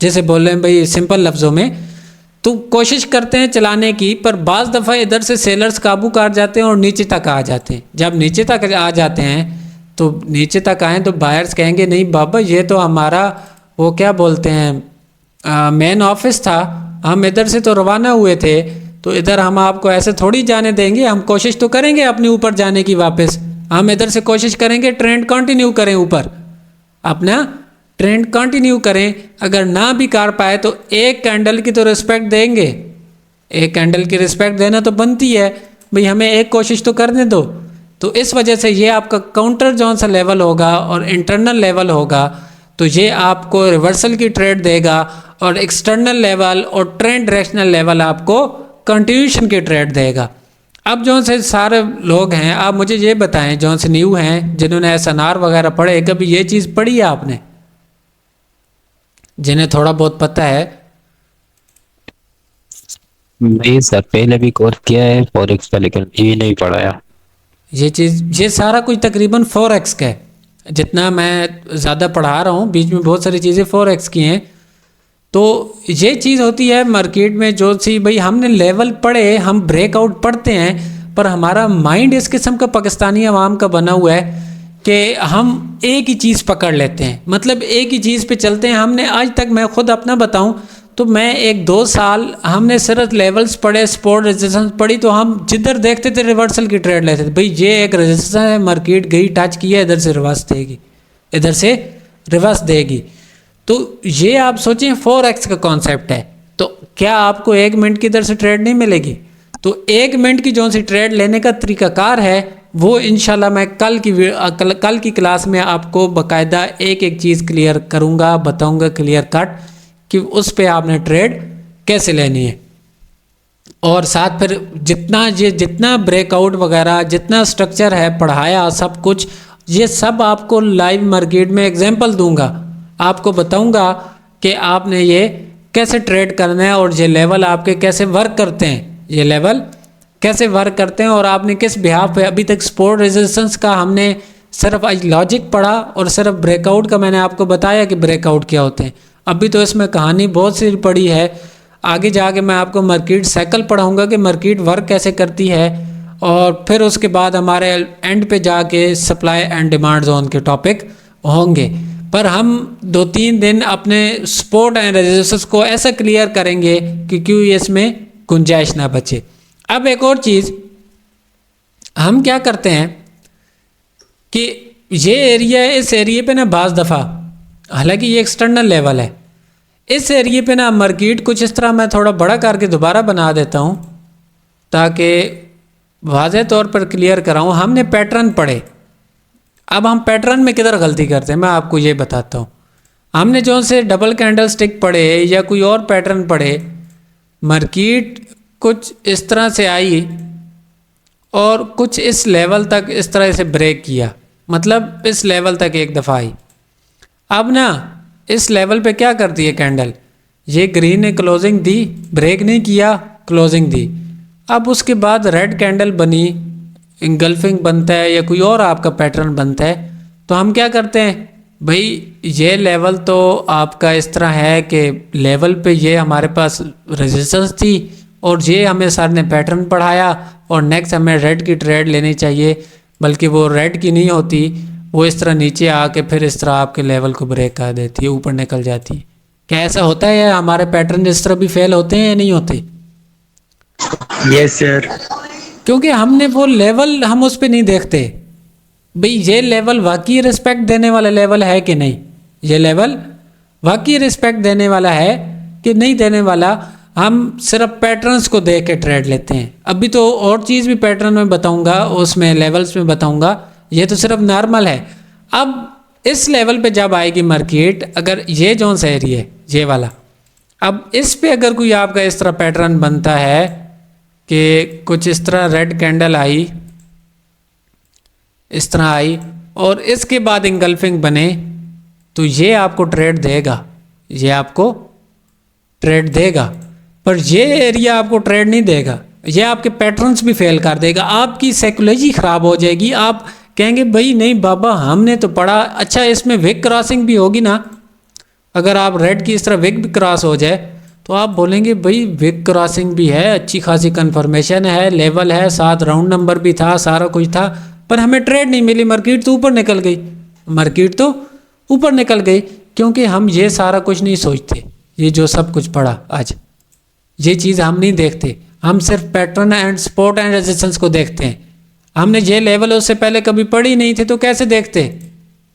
जैसे बोल रहे हैं भाई सिंपल लफ्ज़ों में। तो कोशिश करते हैं चलाने की, पर बाज़ दफ़ा इधर से सेलर्स काबू कर जाते हैं और नीचे तक आ जाते हैं। जब नीचे तक आ जाते हैं, तो नीचे तक आएँ तो बायर्स कहेंगे नहीं बाबा, ये तो हमारा वो क्या बोलते हैं मेन ऑफिस था, हम इधर से तो रवाना हुए थे, तो इधर हम आपको ऐसे थोड़ी जाने देंगे, हम कोशिश तो करेंगे अपने ऊपर जाने की वापस, हम इधर से कोशिश करेंगे ट्रेंड कंटिन्यू करें, ऊपर अपना ट्रेंड कंटिन्यू करें। अगर ना भी कर पाए तो एक कैंडल की तो रिस्पेक्ट देंगे, एक कैंडल की रिस्पेक्ट देना तो बनती है भाई, हमें एक कोशिश तो करने दो। तो इस वजह से ये आपका काउंटर जोन सा लेवल होगा और इंटरनल लेवल होगा, तो ये आपको रिवर्सल की ट्रेड देगा, और एक्सटर्नल लेवल और ट्रेंड डायरेक्शनल लेवल आपको कंटिन्यूशन की ट्रेड देगा। अब जो से सारे लोग हैं, आप मुझे ये बताएं जो से न्यू हैं, जिन्होंने SNR वगैरह पढ़े, कभी ये चीज़ पढ़ी है आपने, जिन्हें थोड़ा बहुत पता है? नहीं सर, पहले भी कोर्स किया है फॉरेक्स का, लेकिन ये नहीं पढ़ाया। ये चीज़, ये सारा कुछ तकरीबन फॉरेक्स का है, जितना मैं ज़्यादा पढ़ा रहा हूँ, बीच में बहुत सारी चीज़ें फॉरेक्स की हैं। तो ये चीज़ होती है मार्केट में, जो सी भाई हमने लेवल पढ़े, हम ब्रेकआउट पढ़ते हैं, पर हमारा माइंड इस किस्म का पाकिस्तानी अवाम का बना हुआ है कि हम एक ही चीज़ पकड़ लेते हैं, मतलब एक ही चीज़ पे चलते हैं। हमने आज तक, मैं खुद अपना बताऊं तो मैं 1-2 साल हमने सिर्फ लेवल्स पढ़े, सपोर्ट रेजिस्टेंस पढ़ी, तो हम जिधर देखते थे रिवर्सल की ट्रेड लेते थे। भाई ये एक रेजिस्टेंस है, मार्केट गई, टच किया, इधर से रिवर्स देगी, इधर से रिवर्स देगी। तो ये आप सोचें 4x का कॉन्सेप्ट है, तो क्या आपको 1 मिनट की इधर से ट्रेड नहीं मिलेगी? तो 1 मिनट की जो सी ट्रेड लेने का तरीकाकार है वो इंशाल्लाह मैं कल की क्लास में आपको बाकायदा एक एक चीज़ क्लियर करूँगा, बताऊँगा क्लियर कट कि उस पे आपने ट्रेड कैसे लेनी है। और साथ फिर जितना ब्रेकआउट वगैरह, जितना स्ट्रक्चर है पढ़ाया सब कुछ, ये सब आपको लाइव मार्केट में एग्जांपल दूंगा, आपको बताऊंगा कि आपने ये कैसे ट्रेड करना है और ये लेवल आपके कैसे वर्क करते हैं, ये लेवल कैसे वर्क करते हैं और आपने किस बिहाफ पे। अभी तक सपोर्ट रेजिस्टेंस का हमने सिर्फ आज लॉजिक पढ़ा और सिर्फ ब्रेकआउट का मैंने आपको बताया कि ब्रेकआउट क्या होते हैं। अभी तो इसमें कहानी बहुत सी पड़ी है, आगे जाके मैं आपको मार्केट साइकिल पढ़ाऊंगा कि मार्केट वर्क कैसे करती है, और फिर उसके बाद हमारे एंड पे जाके सप्लाई एंड डिमांड जोन के टॉपिक होंगे। पर हम 2-3 दिन अपने सपोर्ट एंड रेजिस्टेंस को ऐसा क्लियर करेंगे कि क्यों इसमें गुंजाइश ना बचे। अब एक और चीज़ हम क्या करते हैं कि ये एरिया है, इस एरिए पे ना बाज़ दफ़ा, हालांकि ये एक्सटर्नल लेवल है, इस एरिए पे ना मार्केट कुछ इस तरह, मैं थोड़ा बड़ा करके दोबारा बना देता हूँ ताकि वाज़ेह तौर पर क्लियर कराऊँ। हमने पैटर्न पढ़े, अब हम पैटर्न में किधर गलती करते हैं मैं आपको ये बताता हूँ। हमने जो से डबल कैंडल स्टिक पढ़े या कोई और पैटर्न पढ़े, मार्केट कुछ इस तरह से आई और कुछ इस लेवल तक इस तरह से ब्रेक किया, मतलब इस लेवल तक एक दफ़ा आई। अब ना इस लेवल पे क्या करती है कैंडल, ये ग्रीन ने क्लोजिंग दी, ब्रेक नहीं किया, क्लोजिंग दी। अब उसके बाद रेड कैंडल बनी, इंगल्फिंग बनता है या कोई और आपका पैटर्न बनता है, तो हम क्या करते हैं, भाई ये लेवल तो आपका इस तरह है कि लेवल पे ये हमारे पास रेजिस्टेंस थी और ये हमें सर ने पैटर्न पढ़ाया और नेक्स्ट हमें रेड की ट्रेड लेनी चाहिए, बल्कि वो रेड की नहीं होती, वो इस तरह नीचे आके फिर इस तरह आपके लेवल को ब्रेक कर देती है, ऊपर निकल जाती है। क्या ऐसा होता है या हमारे पैटर्न इस तरह भी फेल होते हैं या नहीं होते? Yes sir. क्योंकि हमने वो लेवल हम उस पर नहीं देखते, भाई ये लेवल वाकई रिस्पेक्ट देने वाला लेवल है कि नहीं, ये लेवल वाकई रिस्पेक्ट देने वाला है कि नहीं देने वाला। हम सिर्फ पैटर्न्स को देख के ट्रेड लेते हैं। अभी तो और चीज़ भी पैटर्न में बताऊंगा, उसमें लेवल्स में बताऊंगा, ये तो सिर्फ नॉर्मल है। अब इस लेवल पे जब आएगी मार्केट, अगर ये जोन सा एरिया है ये वाला, अब इस पे अगर कोई आपका इस तरह पैटर्न बनता है कि कुछ इस तरह रेड कैंडल आई, इस तरह आई और इसके बाद इंगल्फिंग बने, तो ये आपको ट्रेड देगा, ये आपको ट्रेड देगा। पर ये एरिया आपको ट्रेड नहीं देगा, ये आपके पैटर्न्स भी फेल कर देगा, आपकी साइकोलॉजी ख़राब हो जाएगी। आप कहेंगे भाई नहीं बाबा हमने तो पढ़ा, अच्छा इसमें विक क्रॉसिंग भी होगी ना, अगर आप रेड की इस तरह विक भी क्रॉस हो जाए तो आप बोलेंगे भाई विक क्रॉसिंग भी है, अच्छी खासी कन्फर्मेशन है, लेवल है, साथ राउंड नंबर भी था, सारा कुछ था, पर हमें ट्रेड नहीं मिली, मार्केट तो ऊपर निकल गई, मार्केट तो ऊपर निकल गई। क्योंकि हम ये सारा कुछ नहीं सोचते, ये जो सब कुछ पढ़ा आज ये चीज़ हम नहीं देखते, हम सिर्फ pattern and support and resistance को देखते हैं। हमने ये लेवल उससे पहले कभी पढ़ी नहीं थी तो कैसे देखते,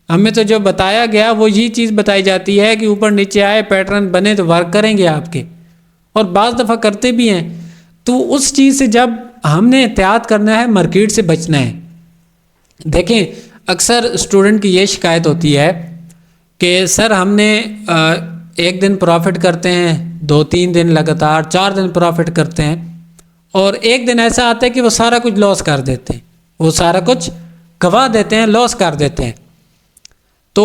हमें तो जो बताया गया वो ये चीज़ बताई जाती है कि ऊपर नीचे आए पैटर्न बने तो वर्क करेंगे आपके, और बाज़ दफ़ा करते भी हैं। तो उस चीज़ से जब हमने एहतियात करना है, मार्केट से बचना है। देखें अक्सर स्टूडेंट की ये शिकायत होती है कि सर हमने एक दिन प्रॉफिट करते हैं, 2-3 दिन लगातार, 4 दिन प्रॉफिट करते हैं, और एक दिन ऐसा आता है कि वो सारा कुछ लॉस कर देते हैं, वो सारा कुछ गवा देते हैं, लॉस कर देते हैं। तो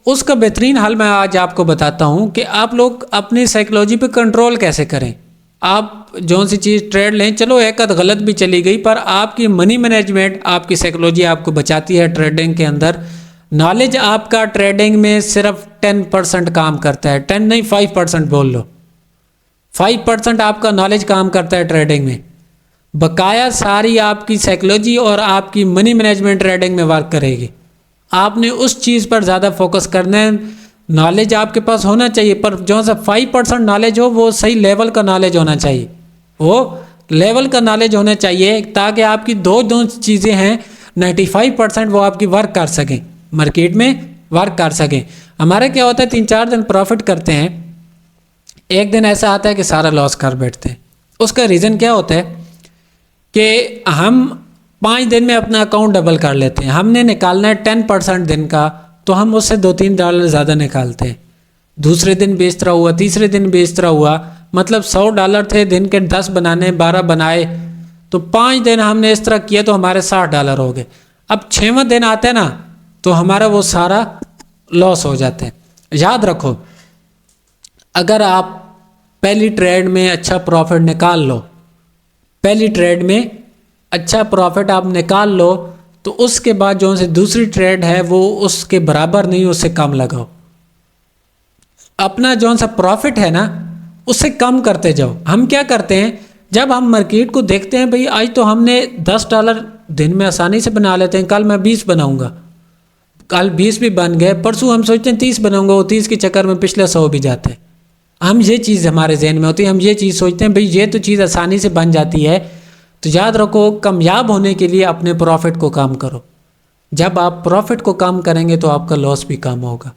उसका बेहतरीन हल मैं आज आपको बताता हूँ कि आप लोग अपनी साइकोलॉजी पे कंट्रोल कैसे करें। आप जो सी चीज़ ट्रेड लें, चलो एक आध गलत भी चली गई, पर आपकी मनी मैनेजमेंट, आपकी साइकोलॉजी आपको बचाती है ट्रेडिंग के अंदर। नॉलेज आपका ट्रेडिंग में सिर्फ 10% काम करता है, 10 नहीं 5% बोल लो, 5% आपका नॉलेज काम करता है ट्रेडिंग में, बकाया सारी आपकी साइकोलॉजी और आपकी मनी मैनेजमेंट ट्रेडिंग में वर्क करेगी। आपने उस चीज़ पर ज़्यादा फोकस करना है। नॉलेज आपके पास होना चाहिए, पर जो सा 5% नॉलेज हो वो सही लेवल का नॉलेज होना चाहिए, वो लेवल का नॉलेज होना चाहिए, ताकि आपकी दो चीज़ें हैं 95% वो आपकी वर्क कर सकें, मार्केट में वर्क कर सकें। हमारे क्या होता है 3-4 दिन प्रॉफिट करते हैं, एक दिन ऐसा आता है कि सारा लॉस कर बैठते हैं। उसका रीज़न क्या होता है कि हम 5 दिन में अपना अकाउंट डबल कर लेते हैं। हमने निकालना है 10% दिन का, तो हम उससे $2-3 ज़्यादा निकालते हैं। दूसरे दिन बेचता हुआ, तीसरे दिन बेचता हुआ, मतलब $100 थे, दिन के 10 बनाने, 12 बनाए, तो 5 दिन हमने इस तरह किया तो हमारे $60 हो गए। अब 6वां दिन आता है ना, तो हमारा वो सारा लॉस हो जाता है। याद रखो, अगर आप पहली ट्रेड में अच्छा प्रॉफिट निकाल लो, पहली ट्रेड में अच्छा प्रॉफिट आप निकाल लो, तो उसके बाद जो से दूसरी ट्रेड है वो उसके बराबर नहीं, उससे कम लगाओ। अपना जो सा प्रॉफिट है ना उससे कम करते जाओ। हम क्या करते हैं, जब हम मार्केट को देखते हैं, भाई आज तो हमने $10 दिन में आसानी से बना लेते हैं, कल मैं 20 बनाऊंगा, कल 20 भी बन गए, परसों हम सोचते हैं 30 बनाऊंगा, वो 30 के चक्कर में पिछले 100 भी जाते हैं। हम ये चीज़ हमारे जहन में होती है, हम ये चीज़ सोचते हैं भाई ये तो चीज़ आसानी से बन जाती है। तो याद रखो, कामयाब होने के लिए अपने प्रॉफिट को कम करो। जब आप प्रॉफिट को कम करेंगे तो आपका लॉस भी कम होगा,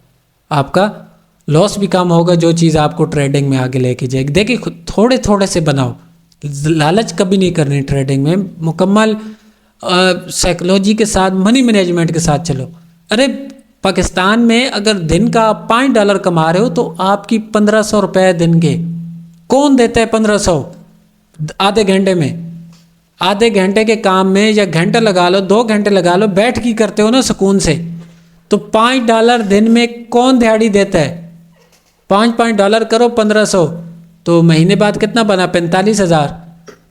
आपका लॉस भी कम होगा, जो चीज़ आपको ट्रेडिंग में आगे लेके जाएगी। देखिए, थोड़े थोड़े से बनाओ, लालच कभी नहीं करनी ट्रेडिंग में, मुकम्मल साइकोलॉजी के साथ, मनी मैनेजमेंट के साथ चलो। अरे पाकिस्तान में अगर दिन का आप $5 कमा रहे हो तो आपकी 1500 रुपये दिन के कौन देता है? 1500 आधे घंटे में, आधे घंटे के काम में, या घंटा लगा लो, 2 घंटे लगा लो, बैठ के करते हो ना सुकून से, तो $5 दिन में कौन दिहाड़ी देता है? $5 करो 1500, तो महीने बाद कितना बना? 45,000।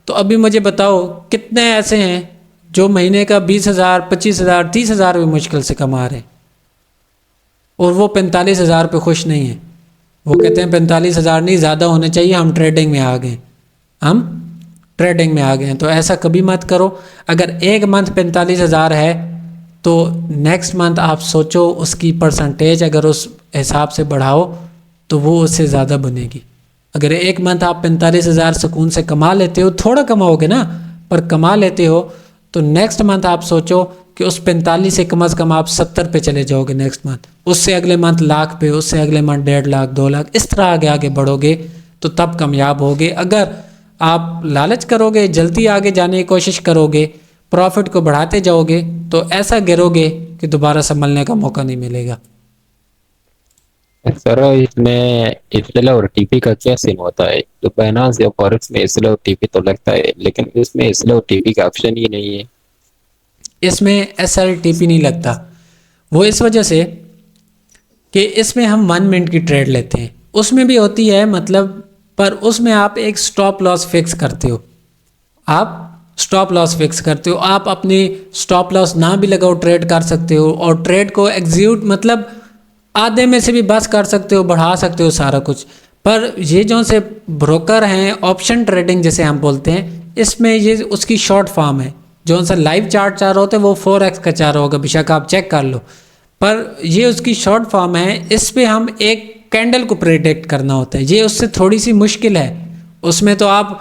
तो अभी मुझे बताओ कितने ऐसे हैं जो महीने का 20,000, 25,000, 30,000 भी मुश्किल से कमा रहे हैं, और वो 45,000 पे खुश नहीं है। वो कहते हैं 45,000 नहीं, ज़्यादा होने चाहिए, हम ट्रेडिंग में आ गए, हम ट्रेडिंग में आ गए हैं। तो ऐसा कभी मत करो। अगर एक मंथ 45,000 है तो नेक्स्ट मंथ आप सोचो उसकी परसेंटेज अगर उस हिसाब से बढ़ाओ तो वो उससे ज़्यादा बनेगी। अगर एक मंथ आप 45,000 सुकून से कमा लेते हो, थोड़ा कमाओगे ना, पर कमा लेते हो, तो नेक्स्ट मंथ आप सोचो कि उस 45 से कम अज़ कम आप 70 पे चले जाओगे नेक्स्ट मंथ, उससे अगले मंथ लाख पे, उससे अगले मंथ 1.5 लाख, 2 लाख, इस तरह आगे आगे बढ़ोगे तो तब कामयाब होगे। अगर आप लालच करोगे, जल्दी आगे जाने की कोशिश करोगे, प्रॉफिट को बढ़ाते जाओगे, तो ऐसा गिरोगे कि दोबारा संभलने का मौका नहीं मिलेगा। सर इसमें इसलिए और टीपी का क्या सीन होता है? तो बाइनेंस या फॉरेक्स में इसलिए और टीपी तो लगता है, लेकिन इसमें इसलिए और टीपी का ऑप्शन ही नहीं है। इसमें SLTP नहीं लगता, वो इस वजह से कि इसमें हम 1 मिनट की ट्रेड लेते हैं, उसमें भी होती है मतलब, पर उसमें आप एक स्टॉप लॉस फिक्स करते हो, आप स्टॉप लॉस फिक्स करते हो, आप अपनी स्टॉप लॉस ना भी लगाओ, ट्रेड कर सकते हो, और ट्रेड को एग्जीक्यूट मतलब आधे में से भी बस कर सकते हो, बढ़ा सकते हो सारा कुछ। पर ये जो से ब्रोकर हैं, ऑप्शन ट्रेडिंग जैसे हम बोलते हैं, इसमें ये उसकी शॉर्ट फॉर्म है। जो सा लाइव चार्ट चार होते हैं वो 4x का चार होगा, बेशक आप चेक कर लो, पर ये उसकी शॉर्ट फॉर्म है। इस पे हम एक कैंडल को प्रेडिक्ट करना होता है, ये उससे थोड़ी सी मुश्किल है। उसमें तो आप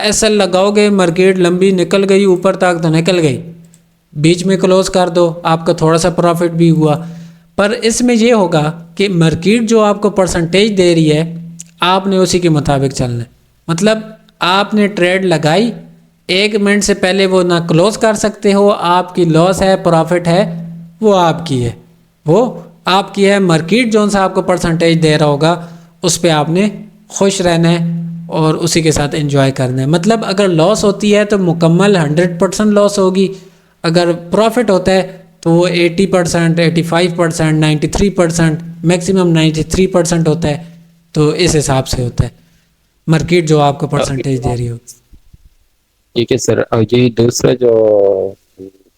SL लगाओगे, मार्केट लंबी निकल गई ऊपर तक तो निकल गई, बीच में क्लोज कर दो, आपका थोड़ा सा प्रॉफिट भी हुआ। पर इसमें ये होगा कि मार्केट जो आपको परसेंटेज दे रही है, आपने उसी के मुताबिक चलना है। मतलब आपने ट्रेड लगाई, 1 मिनट से पहले वो ना क्लोज कर सकते हो, आपकी लॉस है, प्रॉफिट है, वो आपकी है, वो आपकी है। मार्केट जो सा आपको परसेंटेज दे रहा होगा उस पर आपने खुश रहना है और उसी के साथ एंजॉय करना है। मतलब अगर लॉस होती है तो मुकम्मल 100% लॉस होगी, अगर प्रॉफिट होता है तो वो 80%, 85%, 93%, मैक्सिमम 93% होता है। तो इस हिसाब से होता है मार्केट जो आपको परसेंटेज दे रही हो। ठीक है सर। और ये दूसरा जो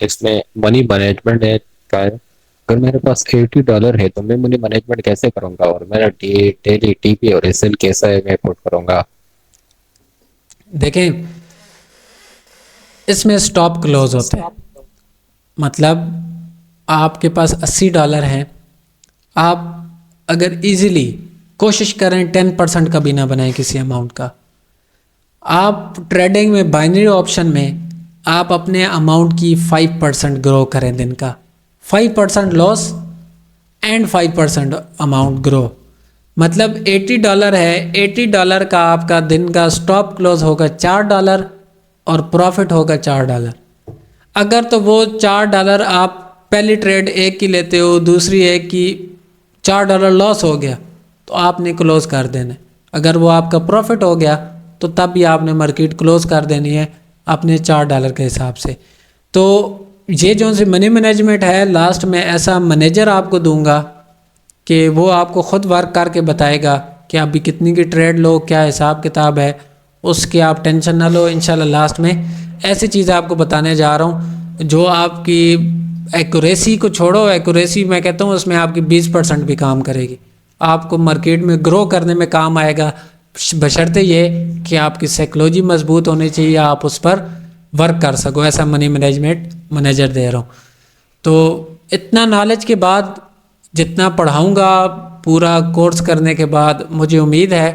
इसमें मनी मैनेजमेंट है का है, अगर मेरे पास $80 है तो मैं मनी मैनेजमेंट कैसे करूंगा, और मेरा डेली टीपी और SL कैसा है मैं पुट करूंगा? देखें, इसमें स्टॉप क्लोज होता है, मतलब आपके पास $80 हैं, आप अगर इजीली कोशिश करें 10% का भी ना बनाएं किसी अमाउंट का। आप ट्रेडिंग में बाइनरी ऑप्शन में आप अपने अमाउंट की 5% ग्रो करें दिन का, 5% लॉस एंड 5% अमाउंट ग्रो। मतलब $80 है, $80 का आपका दिन का स्टॉप क्लोज होगा $4 और प्रॉफिट होगा $4। अगर तो वो $4 आप पहली ट्रेड एक की लेते हो, दूसरी एक की $4 लॉस हो गया तो आपने क्लोज कर देना। अगर वो आपका प्रॉफिट हो गया तो तब भी आपने मार्केट क्लोज कर देनी है अपने $4 के हिसाब से। तो ये जो सी मनी मैनेजमेंट है, लास्ट में ऐसा मैनेजर आपको दूंगा कि वो आपको ख़ुद वर्क करके बताएगा कि अभी कितनी की ट्रेड लो, क्या हिसाब किताब है, उसकी आप टेंशन ना लो। इंशाल्लाह लास्ट में ऐसी चीज़ आपको बताने जा रहा हूँ जो आपकी एक्यूरेसी को छोड़ो, एक्यूरेसी मैं कहता हूँ उसमें आपकी 20% भी काम करेगी, आपको मार्केट में ग्रो करने में काम आएगा, बशर्ते ये कि आपकी साइकोलॉजी मजबूत होनी चाहिए, आप उस पर वर्क कर सको। ऐसा मनी मैनेजमेंट मैनेजर दे रहा हूँ। तो इतना नॉलेज के बाद, जितना पढ़ाऊँगा पूरा कोर्स करने के बाद, मुझे उम्मीद है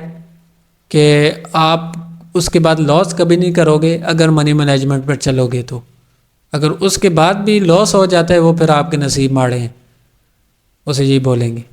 कि आप उसके बाद लॉस कभी नहीं करोगे अगर मनी मैनेजमेंट पर चलोगे। तो अगर उसके बाद भी लॉस हो जाता है वो फिर आपके नसीब माड़े हैं, उसे ये बोलेंगे।